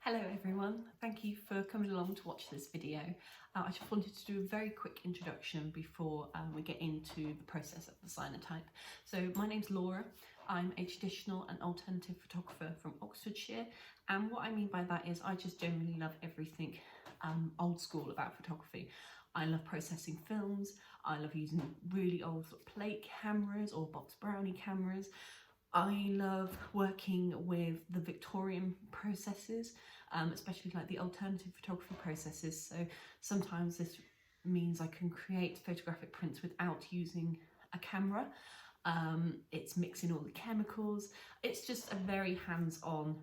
Hello everyone, thank you for coming along to watch this video. I just wanted to do a very quick introduction before we get into the process of the cyanotype. So my name's Laura, I'm a traditional and alternative photographer from Oxfordshire, and what I mean by that is I just generally love everything old school about photography. I love processing films, I love using really old sort of plate cameras or box brownie cameras. I love working with the Victorian processes, especially like the alternative photography processes. So sometimes this means I can create photographic prints without using a camera. It's mixing all the chemicals. It's just a very hands-on,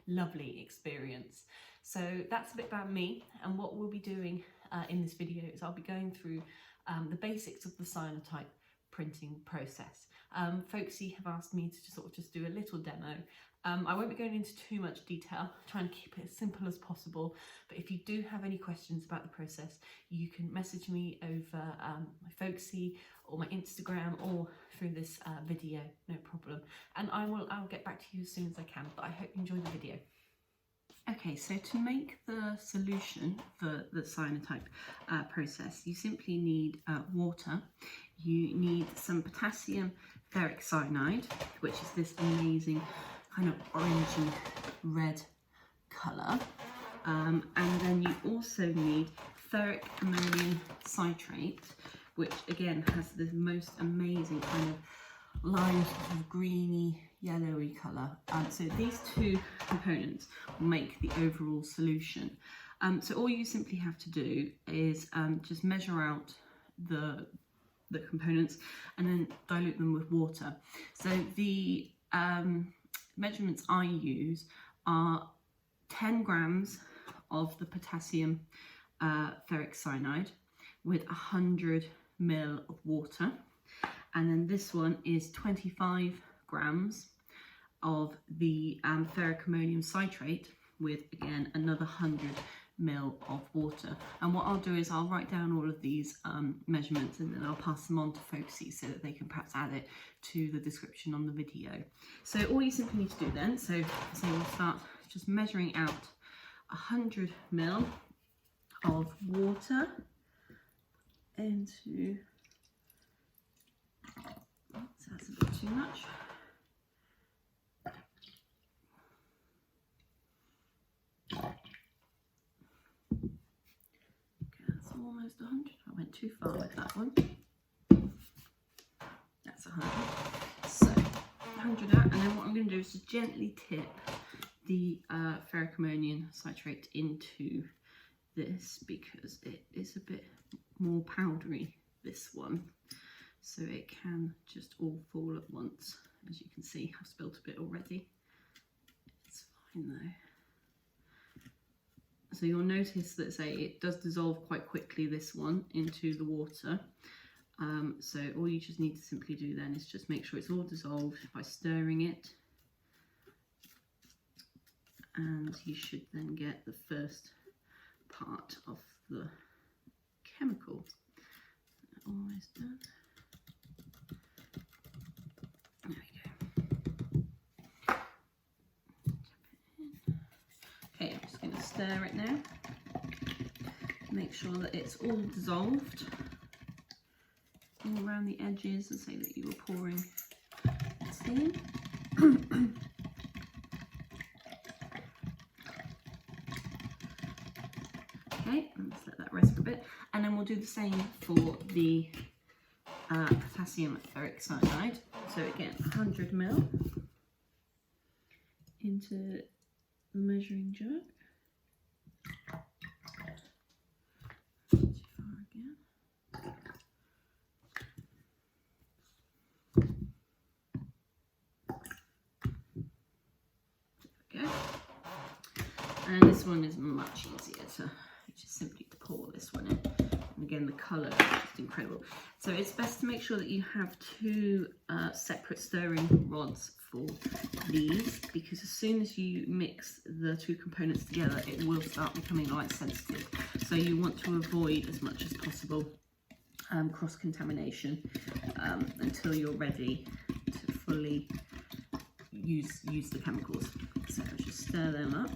lovely experience. So that's a bit about me, and what we'll be doing in this video is I'll be going through the basics of the cyanotype printing process. Folksy have asked me to just do a little demo. I won't be going into too much detail, trying to keep it as simple as possible, but if you do have any questions about the process, you can message me over my Folksy or my Instagram or through this video, no problem. And I'll get back to you as soon as I can, but I hope you enjoy the video. Okay, so to make the solution for the cyanotype process, you simply need water. You need some Potassium Ferricyanide, which is this amazing kind of orangey red colour. And then you also need Ferric Ammonium Citrate, which again has the most amazing kind of lime sort of greeny yellowy colour. So these two components will make the overall solution. So all you simply have to do is just measure out the components and then dilute them with water. So the measurements I use are 10 grams of the Potassium Ferricyanide with 100 ml of water. And then this one is 25 grams of the ferric ammonium citrate with, again, another 100 ml of water. And what I'll do is I'll write down all of these measurements, and then I'll pass them on to Folksy so that they can perhaps add it to the description on the video. So all you simply need to do then, so we'll start just measuring out 100 ml of water into, that's a bit too much. Almost 100. I went too far with that one. That's 100. So 100 out, and then what I'm going to do is just gently tip the ferric ammonium citrate into this, because it is a bit more powdery, this one, so it can just all fall at once. As you can see, I've spilt a bit already. It's fine though. So you'll notice that, say, it does dissolve quite quickly, this one, into the water. So all you just need to simply do then is just make sure it's all dissolved by stirring it. And you should then get the first part of the chemical. Almost done. There we go. Okay, I'm just going to stir it now. Make sure that it's all dissolved all around the edges, and say that you were pouring this in. Okay, let's let that rest for a bit, and then we'll do the same for the Potassium Ferricyanide. So again, 100 ml into the measuring jug. Too far again. There we go. And this one is much easier to just simply to pour this one in. And again, the colour is just incredible. So it's best to make sure that you have two separate stirring rods for these, because as soon as you mix the two components together, it will start becoming light sensitive. So you want to avoid as much as possible cross-contamination until you're ready to fully use the chemicals. So just stir them up.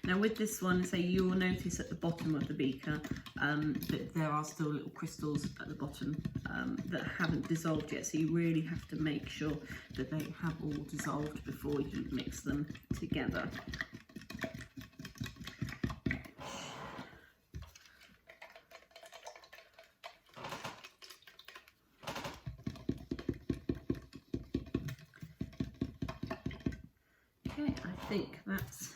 Now with this one, say you'll notice at the bottom of the beaker that there are still little crystals at the bottom that haven't dissolved yet, so you really have to make sure that they have all dissolved before you mix them together. Okay, I think that's,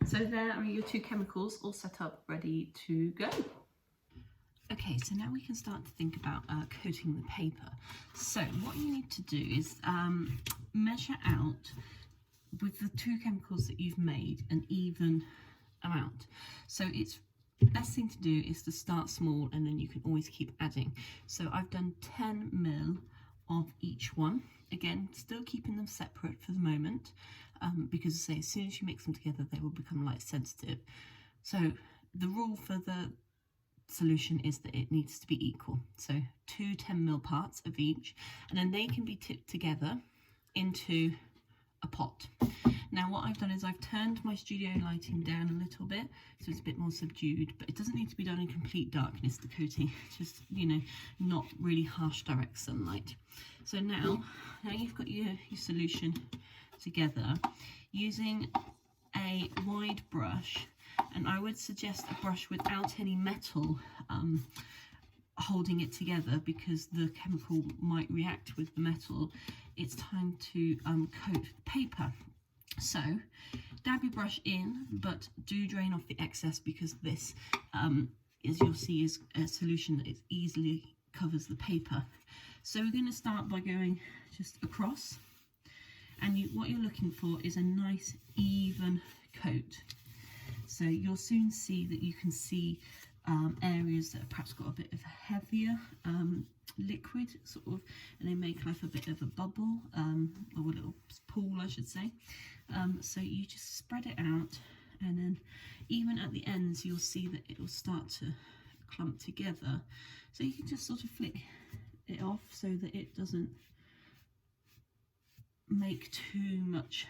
so there are your two chemicals all set up, ready to go. Okay, so now we can start to think about coating the paper. So what you need to do is measure out with the two chemicals that you've made an even amount. So it's best thing to do is to start small, and then you can always keep adding. So I've done 10 ml of each one. Again, still keeping them separate for the moment, because say as soon as you mix them together they will become light sensitive. So the rule for the solution is that it needs to be equal, so 2 10 ml parts of each, and then they can be tipped together into a pot. Now what I've done is I've turned my studio lighting down a little bit so it's a bit more subdued, but it doesn't need to be done in complete darkness, the coating, just, you know, not really harsh direct sunlight. So now you've got your solution together, using a wide brush, and I would suggest a brush without any metal holding it together, because the chemical might react with the metal. It's time to coat the paper. So dab your brush in, but do drain off the excess, because this, as you'll see, is a solution that easily covers the paper. So we're going to start by going just across, and what you're looking for is a nice even coat. So you'll soon see that you can see areas that have perhaps got a bit of a heavier liquid sort of, and they make like a bit of a bubble, or a little pool I should say. So you just spread it out, and then even at the ends you'll see that it will start to clump together. So you can just sort of flick it off so that it doesn't make too much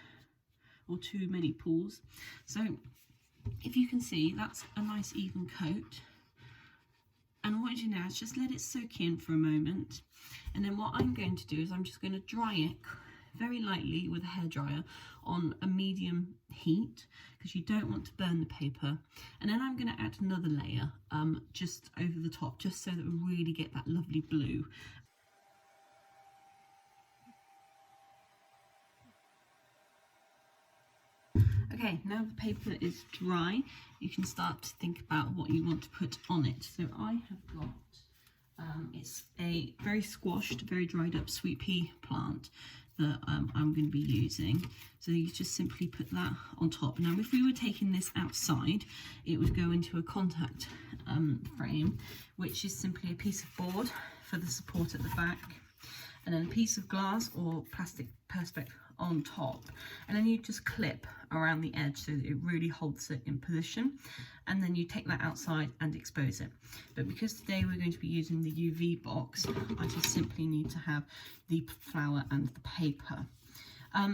or too many pools. So if you can see, that's a nice even coat. And what I do now is just let it soak in for a moment, and then what I'm going to do is I'm just going to dry it very lightly with a hairdryer on a medium heat, because you don't want to burn the paper. And then I'm going to add another layer just over the top, just so that we really get that lovely blue. Okay, now the paper is dry, you can start to think about what you want to put on it. So I have got, it's a very squashed, very dried up sweet pea plant that I'm going to be using. So you just simply put that on top. Now if we were taking this outside, it would go into a contact frame, which is simply a piece of board for the support at the back, and then a piece of glass or plastic perspex on top, and then you just clip around the edge so that it really holds it in position, and then you take that outside and expose it. But because today we're going to be using the UV box, I just simply need to have the flower and the paper.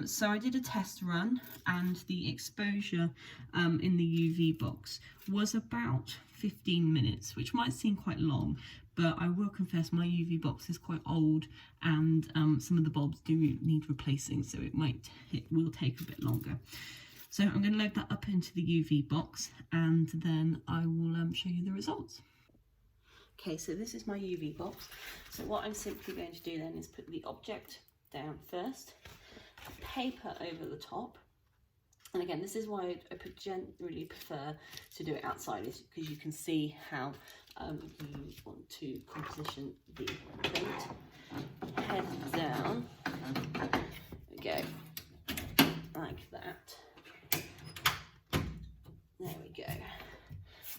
So I did a test run, and the exposure in the UV box was about 15 minutes, which might seem quite long, but I will confess my UV box is quite old, and some of the bulbs do need replacing, so it will take a bit longer. So I'm going to load that up into the UV box, and then I will show you the results. Okay, so this is my UV box. So what I'm simply going to do then is put the object down first, paper over the top, and again this is why I generally prefer to do it outside, is because you can see how you want to composition the paint. Head down, there we go, like that, there we go,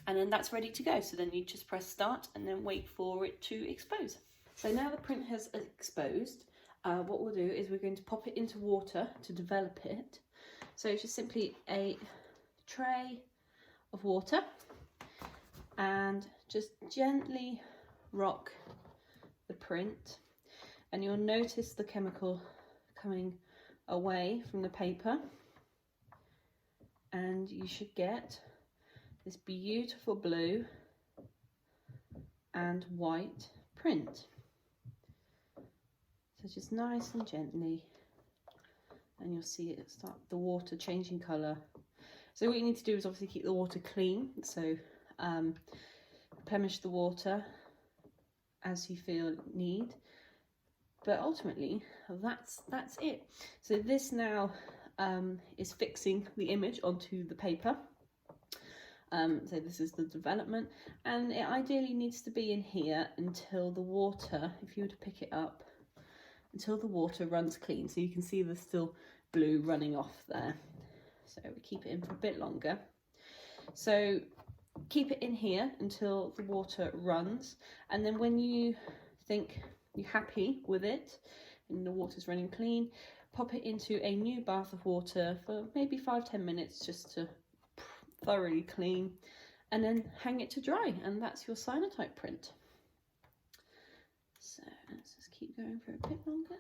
and then that's ready to go. So then you just press start and then wait for it to expose. So now the print has exposed, what we'll do is we're going to pop it into water to develop it. So it's just simply a tray of water, and just gently rock the print, and you'll notice the chemical coming away from the paper. and you should get this beautiful blue and white print. So just nice and gently, and you'll see it start the water changing colour. So what you need to do is obviously keep the water clean, so replenish the water as you feel need, but ultimately that's it. So this now is fixing the image onto the paper. So this is the development, and it ideally needs to be in here until the water, if you were to pick it up, until the water runs clean. So you can see there's still blue running off there. So we keep it in for a bit longer. So keep it in here until the water runs, and then when you think you're happy with it and the water's running clean, pop it into a new bath of water for maybe 5-10 minutes just to thoroughly clean, and then hang it to dry, and that's your cyanotype print. So let's just keep going for a bit longer.